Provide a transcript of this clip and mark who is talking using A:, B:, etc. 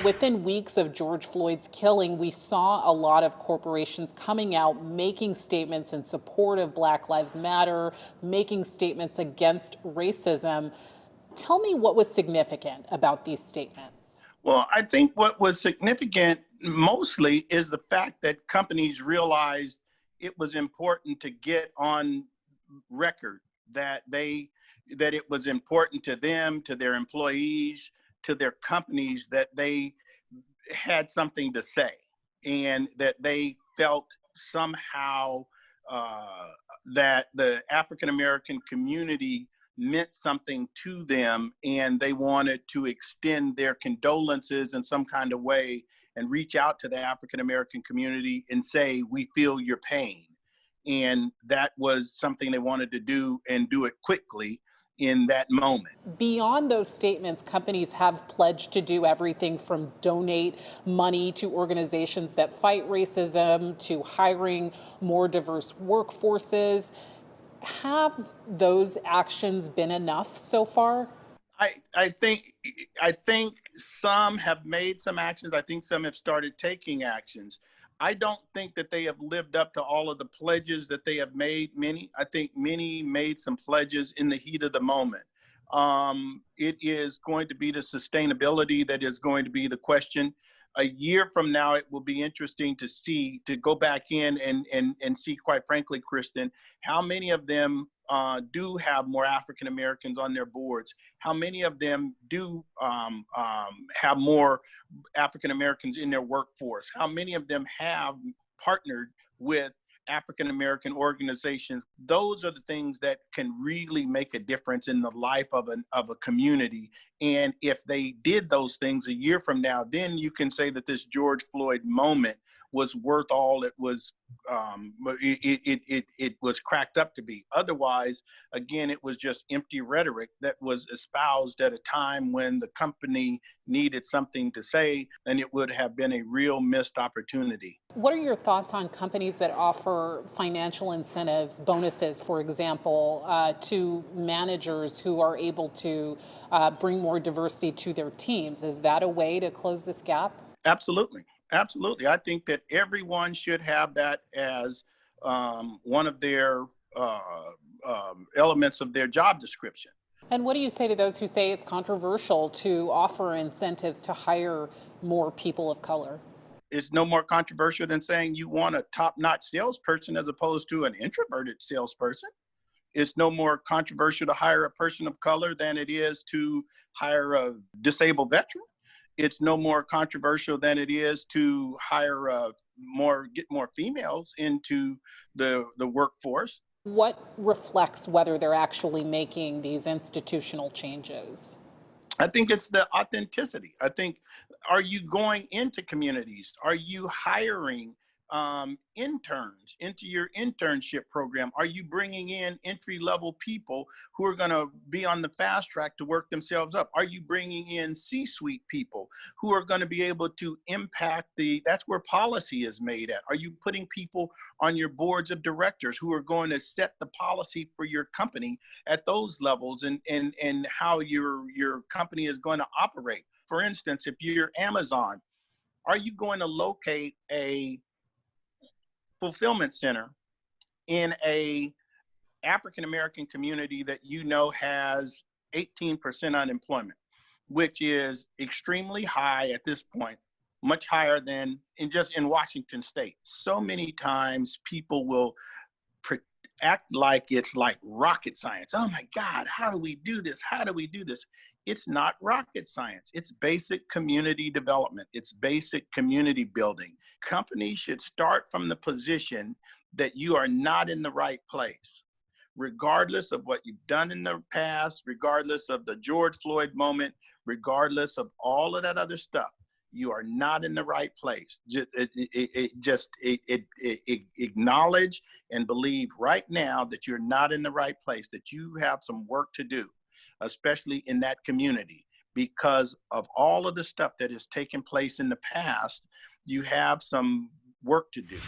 A: Within weeks of George Floyd's killing, we saw a lot of corporations coming out, making statements in support of Black Lives Matter, making statements against racism. Tell me what was significant about these statements.
B: Well, I think what was significant mostly is the fact that companies realized it was important to get on record that it was important to them, to their employees, to their companies, that they had something to say, and that they felt somehow that the African American community meant something to them, and they wanted to extend their condolences in some kind of way and reach out to the African American community and say, we feel your pain. And that was something they wanted to do, and do it quickly in that moment.
A: Beyond those statements, companies have pledged to do everything from donate money to organizations that fight racism to hiring more diverse workforces. Have those actions been enough so far?
B: I think some have made some actions. I think some have started taking actions. I don't think that they have lived up to all of the pledges that they have made. I think many made some pledges in the heat of the moment. It is going to be the sustainability that is going to be the question. A year from now, it will be interesting to go back in and see, quite frankly, Kristen, how many of them do have more African Americans on their boards? How many of them do have more African Americans in their workforce? How many of them have partnered with African American organizations? Those are the things that can really make a difference in the life of a community. And if they did those things a year from now, then you can say that this George Floyd moment was worth all it was it was cracked up to be. Otherwise, again, it was just empty rhetoric that was espoused at a time when the company needed something to say, and it would have been a real missed opportunity.
A: What are your thoughts on companies that offer financial incentives, bonuses, for example, to managers who are able to bring more diversity to their teams? Is that a way to close this gap?
B: Absolutely. Absolutely. I think that everyone should have that as one of their elements of their job description.
A: And what do you say to those who say it's controversial to offer incentives to hire more people of color?
B: It's no more controversial than saying you want a top-notch salesperson as opposed to an introverted salesperson. It's no more controversial to hire a person of color than it is to hire a disabled veteran. It's no more controversial than it is to hire get more females into the workforce.
A: What reflects whether they're actually making these institutional changes?
B: I think it's the authenticity. I think, are you going into communities? Are you hiring interns into your internship program? Are you bringing in entry-level people who are going to be on the fast track to work themselves up? Are you bringing in C-suite people who are going to be able to impact that's where policy is made at? Are you putting people on your boards of directors who are going to set the policy for your company at those levels, and how your company is going to operate? For instance, if you're Amazon, are you going to locate a fulfillment center in a African American community that has 18% unemployment, which is extremely high at this point, much higher than in Washington state? So many times people will act like it's like rocket science. Oh my God, how do we do this? How do we do this? It's not rocket science. It's basic community development. It's basic community building. Companies should start from the position that you are not in the right place, regardless of what you've done in the past, regardless of the George Floyd moment, regardless of all of that other stuff. You are not in the right place. Just acknowledge and believe right now that you're not in the right place, that you have some work to do, especially in that community, because of all of the stuff that has taken place in the past. You have some work to do.